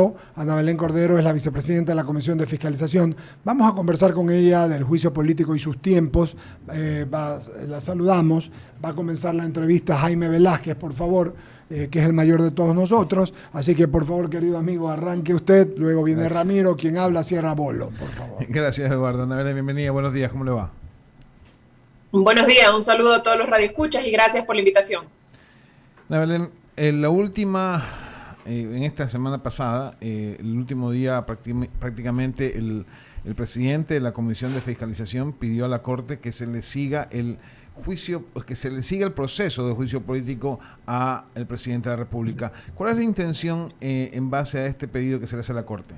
Ramiro. Ana Belén Cordero es la vicepresidenta de la Comisión de Fiscalización. Vamos a conversar con ella del juicio político y sus tiempos. La saludamos. Va a comenzar la entrevista Jaime Velázquez, por favor, que es el mayor de todos nosotros. Así que, por favor, querido amigo, arranque usted. Luego viene Gracias. Ramiro, quien habla, cierra Bolo, por favor. Gracias, Eduardo. Ana Belén, bienvenida. Buenos días, ¿cómo le va? Buenos días, un saludo a todos los radioescuchas y gracias por la invitación. Ana Belén, en esta semana pasada, el último día prácticamente el presidente de la Comisión de Fiscalización pidió a la Corte que se le siga el juicio, que se le siga el proceso de juicio político a el presidente de la República. ¿Cuál es la intención en base a este pedido que se le hace a la Corte?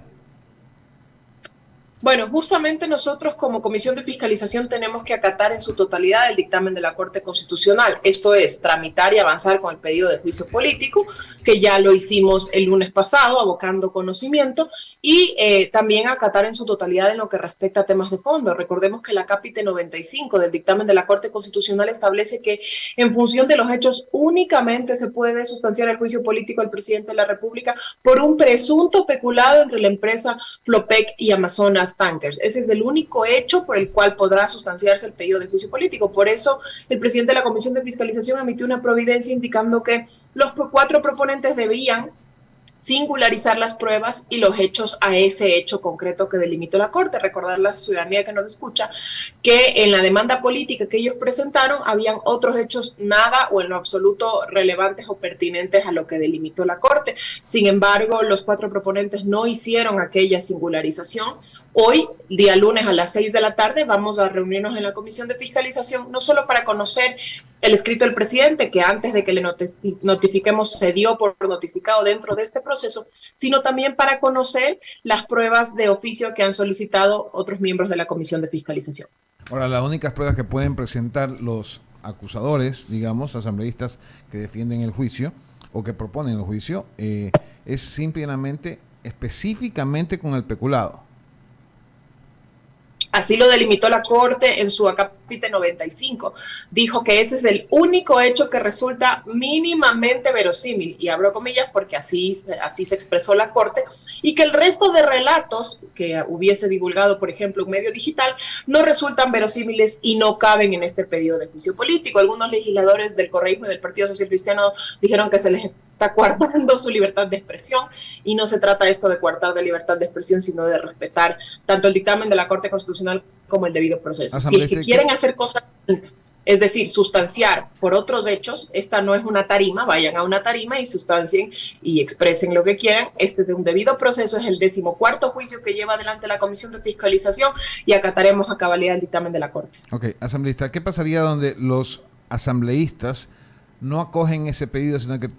Bueno, justamente nosotros como Comisión de Fiscalización tenemos que acatar en su totalidad el dictamen de la Corte Constitucional. Esto es, tramitar y avanzar con el pedido de juicio político, que ya lo hicimos el lunes pasado, abocando conocimiento, y también acatar en su totalidad en lo que respecta a temas de fondo. Recordemos que la capítulo 95 del dictamen de la Corte Constitucional establece que en función de los hechos únicamente se puede sustanciar el juicio político al presidente de la República por un presunto peculado entre la empresa Flopec y Amazonas Tankers. Ese es el único hecho por el cual podrá sustanciarse el pedido de juicio político. Por eso, el presidente de la Comisión de Fiscalización emitió una providencia indicando que los 4 proponentes debían singularizar las pruebas y los hechos a ese hecho concreto que delimitó la Corte. Recordar a la ciudadanía que nos escucha que en la demanda política que ellos presentaron habían otros hechos nada o en lo absoluto relevantes o pertinentes a lo que delimitó la Corte. Sin embargo, los 4 proponentes no hicieron aquella singularización. Hoy, día lunes a las 6 de la tarde, vamos a reunirnos en la Comisión de Fiscalización, no solo para conocer el escrito del presidente, que antes de que le notifiquemos se dio por notificado dentro de este proceso, sino también para conocer las pruebas de oficio que han solicitado otros miembros de la Comisión de Fiscalización. Ahora, las únicas pruebas que pueden presentar los acusadores, digamos, asambleístas que defienden el juicio o que proponen el juicio, es simplemente, específicamente con el peculado. Así lo delimitó la Corte en su capítulo 95. Dijo que ese es el único hecho que resulta mínimamente verosímil, y abro comillas porque así se expresó la Corte, y que el resto de relatos que hubiese divulgado, por ejemplo, un medio digital, no resultan verosímiles y no caben en este pedido de juicio político. Algunos legisladores del correísmo y del Partido Social Cristiano dijeron que se les está coartando su libertad de expresión, y no se trata esto de coartar de libertad de expresión, sino de respetar tanto el dictamen de la Corte Constitucional como el debido proceso. Si es que quieren hacer cosas, es decir, sustanciar por otros hechos, esta no es una tarima, vayan a una tarima y sustancien y expresen lo que quieran. Este es un debido proceso, es el 14º juicio que lleva adelante la Comisión de Fiscalización y acataremos a cabalidad el dictamen de la Corte. Ok, asambleísta, ¿qué pasaría donde los asambleístas no acogen ese pedido, sino que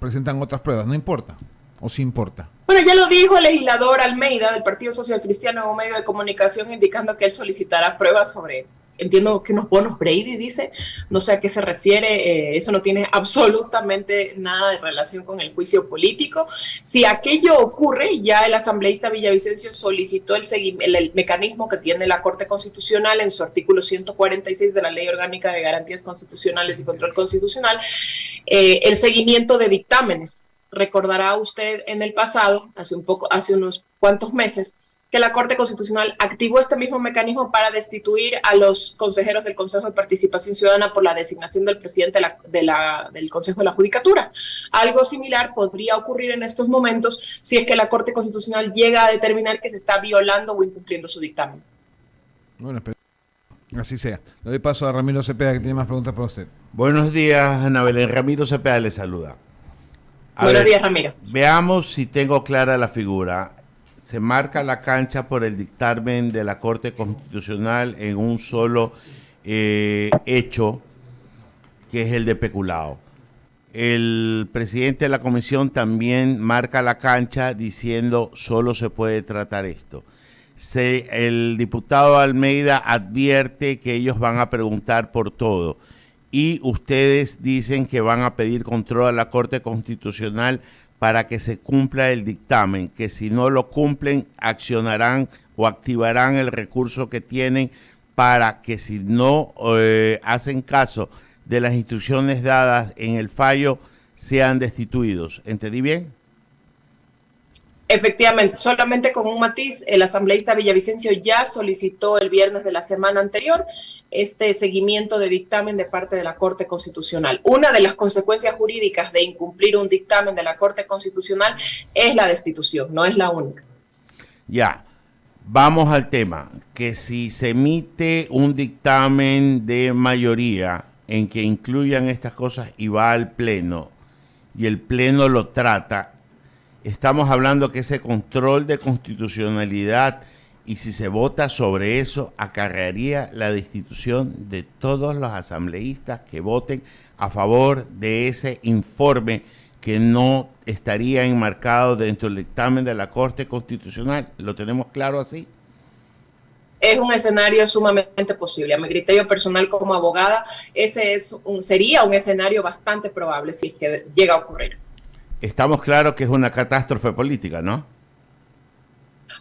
presentan otras pruebas? ¿No importa? ¿O sí importa? Bueno, ya lo dijo el legislador Almeida del Partido Social Cristiano en un medio de comunicación, indicando que él solicitará pruebas sobre, entiendo que unos bonos Brady, dice, no sé a qué se refiere, eso no tiene absolutamente nada de relación con el juicio político. Si aquello ocurre, ya el asambleísta Villavicencio solicitó el mecanismo que tiene la Corte Constitucional en su artículo 146 de la Ley Orgánica de Garantías Constitucionales y Control Constitucional, el seguimiento de dictámenes. Recordará usted en el pasado, hace unos cuantos meses, que la Corte Constitucional activó este mismo mecanismo para destituir a los consejeros del Consejo de Participación Ciudadana por la designación del presidente del Consejo de la Judicatura. Algo similar podría ocurrir en estos momentos si es que la Corte Constitucional llega a determinar que se está violando o incumpliendo su dictamen. Bueno, así sea. Le doy paso a Ramiro Cepeda, que tiene más preguntas para usted. Buenos días, Ana Belén. Ramiro Cepeda le saluda. Buenos días, Ramiro. Veamos si tengo clara la figura. Se marca la cancha por el dictamen de la Corte Constitucional en un solo hecho, que es el de peculado. El presidente de la comisión también marca la cancha diciendo solo se puede tratar esto. El diputado Almeida advierte que ellos van a preguntar por todo. Y ustedes dicen que van a pedir control a la Corte Constitucional para que se cumpla el dictamen, que si no lo cumplen accionarán o activarán el recurso que tienen para que si no hacen caso de las instrucciones dadas en el fallo sean destituidos. ¿Entendí bien? Efectivamente, solamente con un matiz, el asambleísta Villavicencio ya solicitó el viernes de la semana anterior este seguimiento de dictamen de parte de la Corte Constitucional. Una de las consecuencias jurídicas de incumplir un dictamen de la Corte Constitucional es la destitución, no es la única. Ya, vamos al tema, que si se emite un dictamen de mayoría en que incluyan estas cosas y va al Pleno, y el Pleno lo trata, estamos hablando que ese control de constitucionalidad, y si se vota sobre eso, acarrearía la destitución de todos los asambleístas que voten a favor de ese informe que no estaría enmarcado dentro del dictamen de la Corte Constitucional. ¿Lo tenemos claro así? Es un escenario sumamente posible. A mi criterio personal como abogada, sería un escenario bastante probable si es que llega a ocurrir. Estamos claros que es una catástrofe política, ¿no?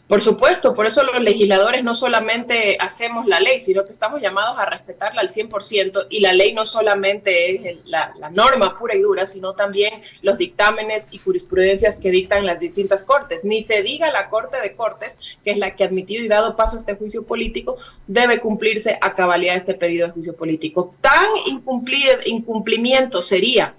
Por supuesto, por eso los legisladores no solamente hacemos la ley, sino que estamos llamados a respetarla al 100%, y la ley no solamente es la norma pura y dura, sino también los dictámenes y jurisprudencias que dictan las distintas cortes. Ni se diga la Corte de Cortes, que es la que ha admitido y dado paso a este juicio político, debe cumplirse a cabalidad este pedido de juicio político. Tan incumplimiento sería,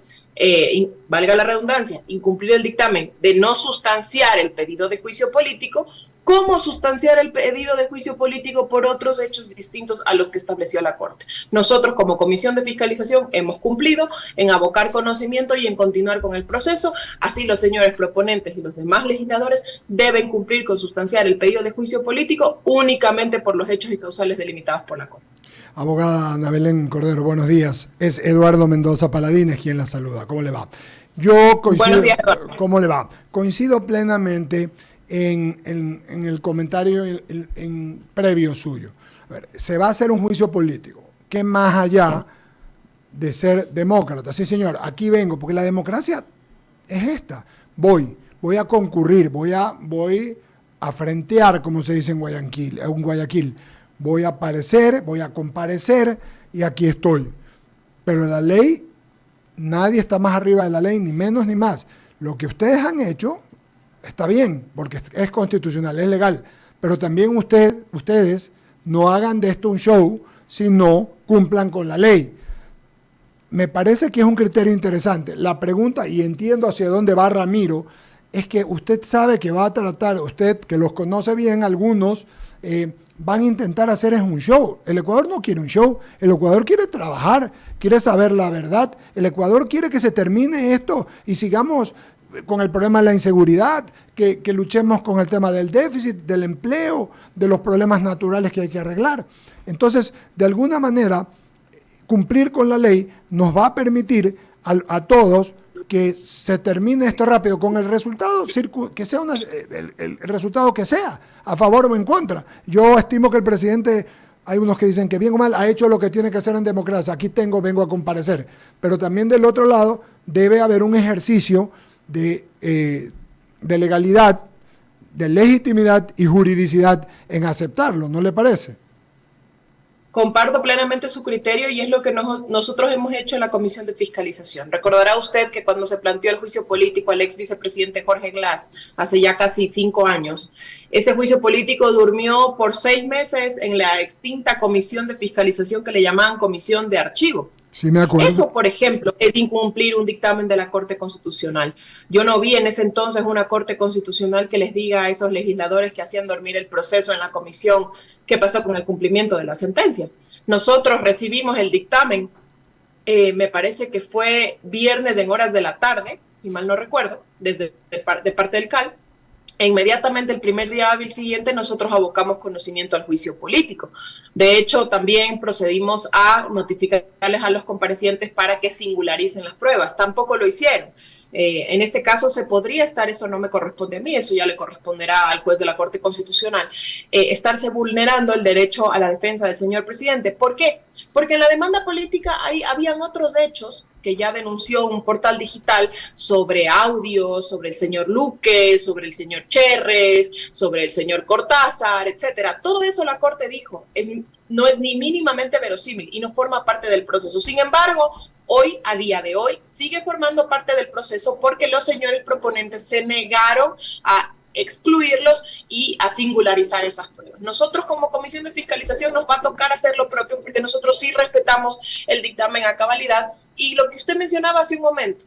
valga la redundancia, incumplir el dictamen de no sustanciar el pedido de juicio político, como sustanciar el pedido de juicio político por otros hechos distintos a los que estableció la Corte. Nosotros, como Comisión de Fiscalización, hemos cumplido en abocar conocimiento y en continuar con el proceso. Así, los señores proponentes y los demás legisladores deben cumplir con sustanciar el pedido de juicio político únicamente por los hechos y causales delimitados por la Corte. Abogada Ana Belén Cordero, buenos días. Es Eduardo Mendoza Paladines quien la saluda. ¿Cómo le va? Yo coincido. Buenos días, Eduardo. ¿Cómo le va? Coincido plenamente en el comentario previo suyo. A ver, se va a hacer un juicio político, que más allá de ser demócrata. Sí, señor, aquí vengo, porque la democracia es esta. Voy a concurrir, voy a frentear, como se dice en Guayaquil. Voy a aparecer, voy a comparecer y aquí estoy. Pero la ley, nadie está más arriba de la ley, ni menos ni más. Lo que ustedes han hecho está bien, porque es constitucional, es legal. Pero también ustedes no hagan de esto un show, sino cumplan con la ley. Me parece que es un criterio interesante. La pregunta, y entiendo hacia dónde va Ramiro, es que usted sabe que va a tratar, usted que los conoce bien, algunos van a intentar hacer es un show. El Ecuador no quiere un show, el Ecuador quiere trabajar, quiere saber la verdad, el Ecuador quiere que se termine esto y sigamos con el problema de la inseguridad, que luchemos con el tema del déficit, del empleo, de los problemas naturales que hay que arreglar. Entonces, de alguna manera, cumplir con la ley nos va a permitir a todos que se termine esto rápido con el resultado, que sea el resultado que sea, a favor o en contra. Yo estimo que el presidente, hay unos que dicen que bien o mal, ha hecho lo que tiene que hacer en democracia. Aquí vengo a comparecer. Pero también del otro lado debe haber un ejercicio de legalidad, de legitimidad y juridicidad en aceptarlo, ¿no le parece? Comparto plenamente su criterio y es lo que nosotros hemos hecho en la Comisión de Fiscalización. Recordará usted que cuando se planteó el juicio político al ex vicepresidente Jorge Glass, hace ya casi 5 años, ese juicio político durmió por 6 meses en la extinta Comisión de Fiscalización que le llamaban Comisión de Archivo. Sí, me acuerdo. Eso, por ejemplo, es incumplir un dictamen de la Corte Constitucional. Yo no vi en ese entonces una Corte Constitucional que les diga a esos legisladores que hacían dormir el proceso en la comisión qué pasó con el cumplimiento de la sentencia. Nosotros recibimos el dictamen, me parece que fue viernes en horas de la tarde, si mal no recuerdo, de parte del CAL. E inmediatamente el primer día hábil siguiente nosotros abocamos conocimiento al juicio político. De hecho, también procedimos a notificarles a los comparecientes para que singularicen las pruebas. Tampoco lo hicieron. En este caso se podría estar, eso no me corresponde a mí, eso ya le corresponderá al juez de la Corte Constitucional, estarse vulnerando el derecho a la defensa del señor presidente. ¿Por qué? Porque en la demanda política habían otros hechos que ya denunció un portal digital sobre audio, sobre el señor Luque, sobre el señor Cherres, sobre el señor Cortázar, etcétera. Todo eso la Corte dijo, no es ni mínimamente verosímil y no forma parte del proceso. Sin embargo, hoy, a día de hoy, sigue formando parte del proceso porque los señores proponentes se negaron a excluirlos y a singularizar esas pruebas. Nosotros como Comisión de Fiscalización nos va a tocar hacer lo propio porque nosotros sí respetamos el dictamen a cabalidad y lo que usted mencionaba hace un momento,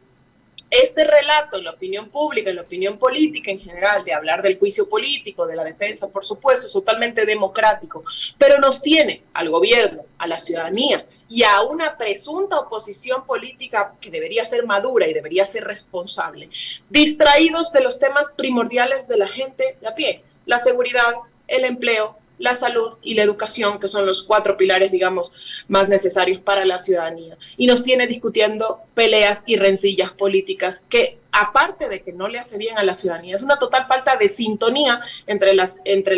este relato en la opinión pública, en la opinión política en general, de hablar del juicio político, de la defensa, por supuesto, es totalmente democrático, pero nos tiene al gobierno, a la ciudadanía y a una presunta oposición política que debería ser madura y debería ser responsable, distraídos de los temas primordiales de la gente de a pie, la seguridad, el empleo, la salud y la educación, que son los 4 pilares, digamos, más necesarios para la ciudadanía. Y nos tiene discutiendo peleas y rencillas políticas que, aparte de que no le hace bien a la ciudadanía, es una total falta de sintonía entre la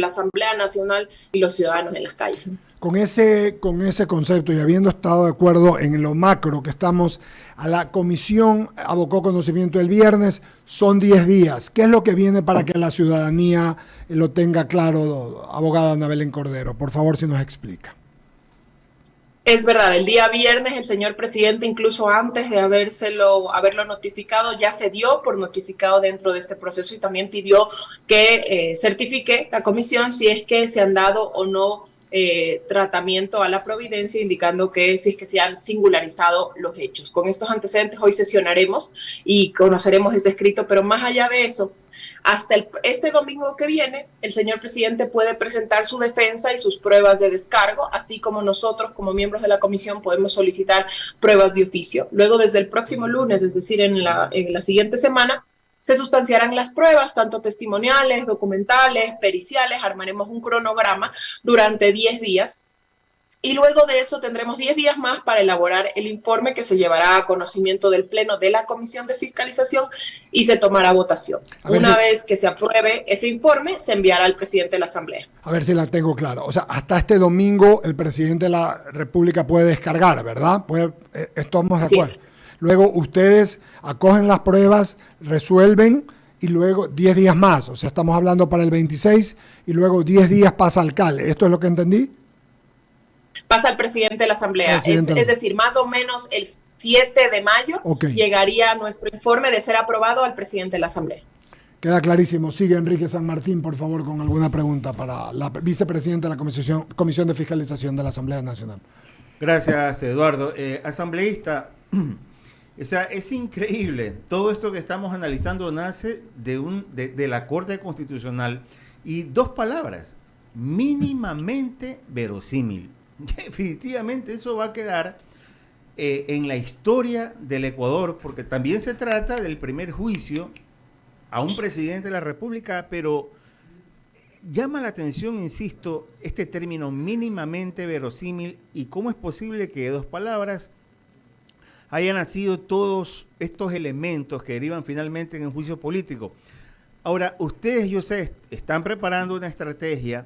Asamblea Nacional y los ciudadanos en las calles. Con ese concepto y habiendo estado de acuerdo en lo macro que estamos, a la comisión abocó conocimiento el viernes, son 10 días. ¿Qué es lo que viene para que la ciudadanía lo tenga claro, abogada Ana Belén Cordero? Por favor, si nos explica. Es verdad, el día viernes el señor presidente, incluso antes de haberlo notificado, ya se dio por notificado dentro de este proceso y también pidió que certifique la comisión si es que se han dado o no tratamiento a la providencia, indicando que si es que se han singularizado los hechos. Con estos antecedentes hoy sesionaremos y conoceremos ese escrito, pero más allá de eso, hasta este domingo que viene, el señor presidente puede presentar su defensa y sus pruebas de descargo, así como nosotros, como miembros de la comisión, podemos solicitar pruebas de oficio. Luego, desde el próximo lunes, es decir, en la siguiente semana, se sustanciarán las pruebas, tanto testimoniales, documentales, periciales. Armaremos un cronograma durante 10 días. Y luego de eso tendremos 10 días más para elaborar el informe que se llevará a conocimiento del Pleno de la Comisión de Fiscalización y se tomará votación. Una vez que se apruebe ese informe, se enviará al presidente de la Asamblea. A ver si la tengo clara. O sea, hasta este domingo el presidente de la República puede descargar, ¿verdad? Estamos de acuerdo. Luego ustedes acogen las pruebas, resuelven y luego 10 días más. O sea, estamos hablando para el 26 y luego 10 días pasa al CAL. ¿Esto es lo que entendí? Pasa al presidente de la Asamblea. Es decir, más o menos el 7 de mayo llegaría nuestro informe de ser aprobado al presidente de la Asamblea. Queda clarísimo. Sigue Enrique San Martín, por favor, con alguna pregunta para la vicepresidenta de la Comisión de Fiscalización de la Asamblea Nacional. Gracias, Eduardo. Asambleísta, o sea, es increíble. Todo esto que estamos analizando nace de la Corte Constitucional y 2 palabras, mínimamente verosímil. Definitivamente eso va a quedar en la historia del Ecuador, porque también se trata del primer juicio a un presidente de la República, pero llama la atención, insisto, este término mínimamente verosímil y cómo es posible que de 2 palabras hayan nacido todos estos elementos que derivan finalmente en el juicio político. Ahora, ustedes, yo sé, están preparando una estrategia,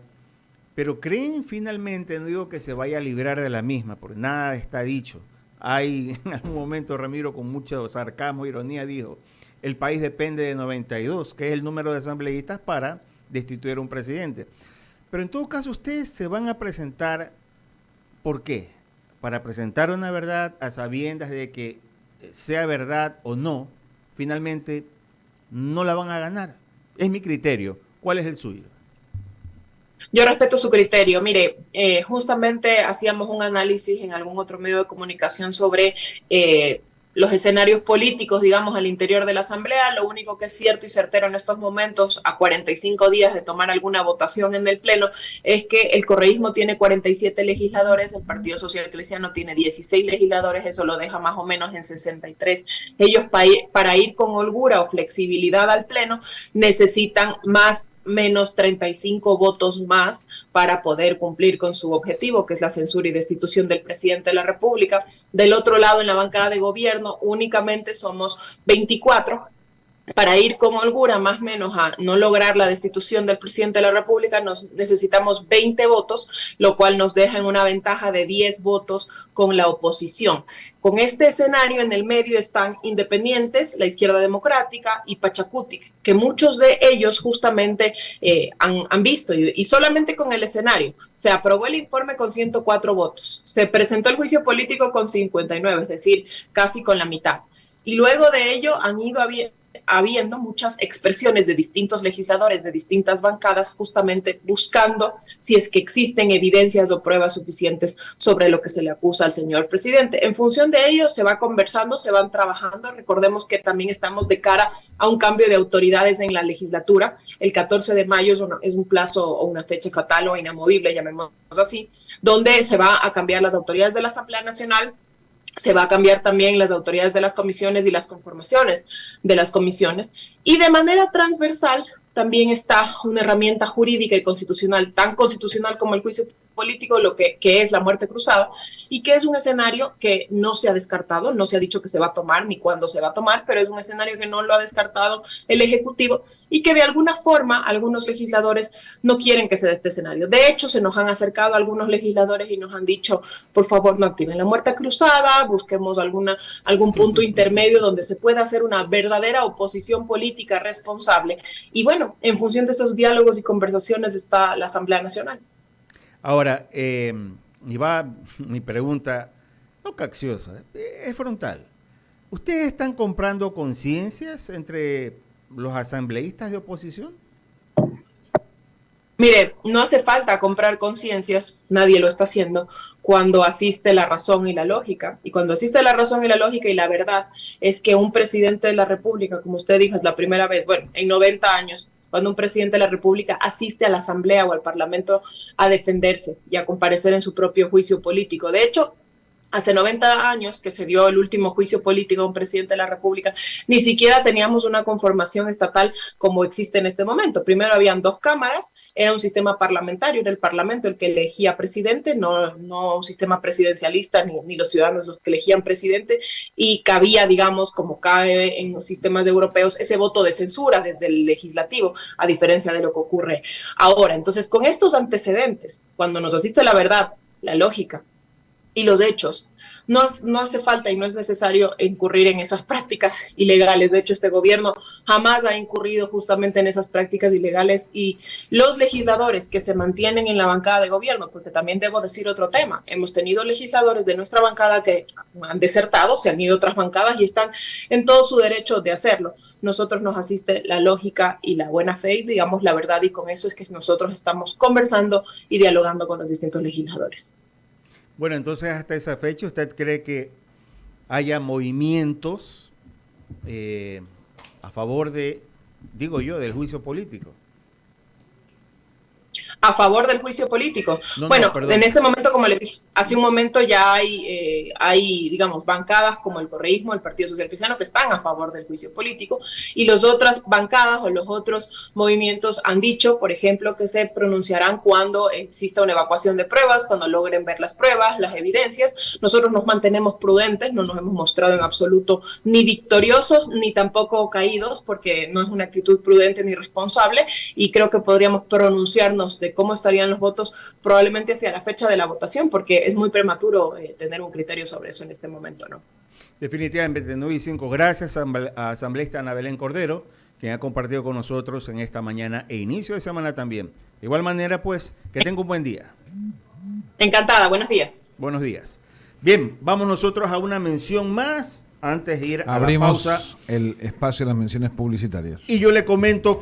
pero creen finalmente, no digo que se vaya a librar de la misma, porque nada está dicho. Hay en algún momento, Ramiro, con mucho sarcasmo, ironía, dijo, el país depende de 92, que es el número de asambleístas para destituir a un presidente. Pero en todo caso, ustedes se van a presentar, ¿por qué? Para presentar una verdad a sabiendas de que sea verdad o no, finalmente no la van a ganar. Es mi criterio. ¿Cuál es el suyo? Yo respeto su criterio. Mire, justamente hacíamos un análisis en algún otro medio de comunicación sobre los escenarios políticos, digamos, al interior de la Asamblea. Lo único que es cierto y certero en estos momentos, a 45 días de tomar alguna votación en el Pleno, es que el correísmo tiene 47 legisladores, el Partido Social Cristiano tiene 16 legisladores, eso lo deja más o menos en 63. Ellos para ir con holgura o flexibilidad al Pleno necesitan más menos 35 votos más para poder cumplir con su objetivo, que es la censura y destitución del presidente de la República. Del otro lado, en la bancada de gobierno, únicamente somos 24. Para ir con holgura, más o menos, a no lograr la destitución del presidente de la República, necesitamos 20 votos, lo cual nos deja en una ventaja de 10 votos con la oposición. Con este escenario, en el medio están independientes, la Izquierda Democrática y Pachacutic, que muchos de ellos justamente han visto, y solamente con el escenario. Se aprobó el informe con 104 votos, se presentó el juicio político con 59, es decir, casi con la mitad. Y luego de ello han ido habiendo muchas expresiones de distintos legisladores de distintas bancadas justamente buscando si es que existen evidencias o pruebas suficientes sobre lo que se le acusa al señor presidente. En función de ello se va conversando, se van trabajando. Recordemos que también estamos de cara a un cambio de autoridades en la legislatura. El 14 de mayo es un plazo o una fecha fatal o inamovible, llamémoslo así, donde se va a cambiar las autoridades de la Asamblea Nacional. Se va a cambiar también las autoridades de las comisiones y las conformaciones de las comisiones. Y de manera transversal también está una herramienta jurídica y constitucional, tan constitucional como el juicio político, lo que es la muerte cruzada, y que es un escenario que no se ha descartado, no se ha dicho que se va a tomar ni cuándo se va a tomar, pero es un escenario que no lo ha descartado el Ejecutivo y que de alguna forma algunos legisladores no quieren que se dé este escenario. De hecho, se nos han acercado algunos legisladores y nos han dicho, por favor, no activen la muerte cruzada, busquemos algún punto intermedio donde se pueda hacer una verdadera oposición política responsable. Y bueno, en función de esos diálogos y conversaciones está la Asamblea Nacional. Ahora, y va mi pregunta, no capciosa, es frontal. ¿Ustedes están comprando conciencias entre los asambleístas de oposición? Mire, no hace falta comprar conciencias, nadie lo está haciendo, cuando asiste la razón y la lógica. Y cuando asiste la razón y la lógica y la verdad es que un presidente de la República, como usted dijo, es la primera vez, bueno, en 90 años, cuando un presidente de la República asiste a la Asamblea o al Parlamento a defenderse y a comparecer en su propio juicio político. De hecho, hace 90 años que se dio el último juicio político a un presidente de la República, ni siquiera teníamos una conformación estatal como existe en este momento. Primero habían 2 cámaras, era un sistema parlamentario, era el Parlamento el que elegía presidente, no un sistema presidencialista ni los ciudadanos los que elegían presidente, y cabía, digamos, como cabe en los sistemas europeos, ese voto de censura desde el legislativo, a diferencia de lo que ocurre ahora. Entonces, con estos antecedentes, cuando nos asiste la verdad, la lógica y los hechos, no hace falta y no es necesario incurrir en esas prácticas ilegales. De hecho, este gobierno jamás ha incurrido justamente en esas prácticas ilegales, y los legisladores que se mantienen en la bancada de gobierno, porque también debo decir otro tema, hemos tenido legisladores de nuestra bancada que han desertado, se han ido a otras bancadas y están en todo su derecho de hacerlo. Nosotros nos asiste la lógica y la buena fe, digamos la verdad, y con eso es que nosotros estamos conversando y dialogando con los distintos legisladores. Bueno, entonces hasta esa fecha, ¿usted cree que haya movimientos a favor de, digo yo, del juicio político? A favor del juicio político. Bueno, en ese momento, como les dije, hace un momento ya hay, digamos, bancadas como el correísmo, el Partido Social Cristiano, que están a favor del juicio político, y las otras bancadas o los otros movimientos han dicho, por ejemplo, que se pronunciarán cuando exista una evacuación de pruebas, cuando logren ver las pruebas, las evidencias. Nosotros nos mantenemos prudentes, no nos hemos mostrado en absoluto ni victoriosos, ni tampoco caídos, porque no es una actitud prudente ni responsable, y creo que podríamos pronunciarnos de cómo estarían los votos probablemente hacia la fecha de la votación, porque es muy prematuro tener un criterio sobre eso en este momento, ¿no? Definitivamente, 9:05. Gracias a asambleísta Ana Belén Cordero, quien ha compartido con nosotros en esta mañana e inicio de semana también. De igual manera, pues, que tenga un buen día. Encantada, buenos días. Buenos días. Bien, vamos nosotros a una mención más antes de ir a la pausa. Abrimos el espacio de las menciones publicitarias. Y yo le comento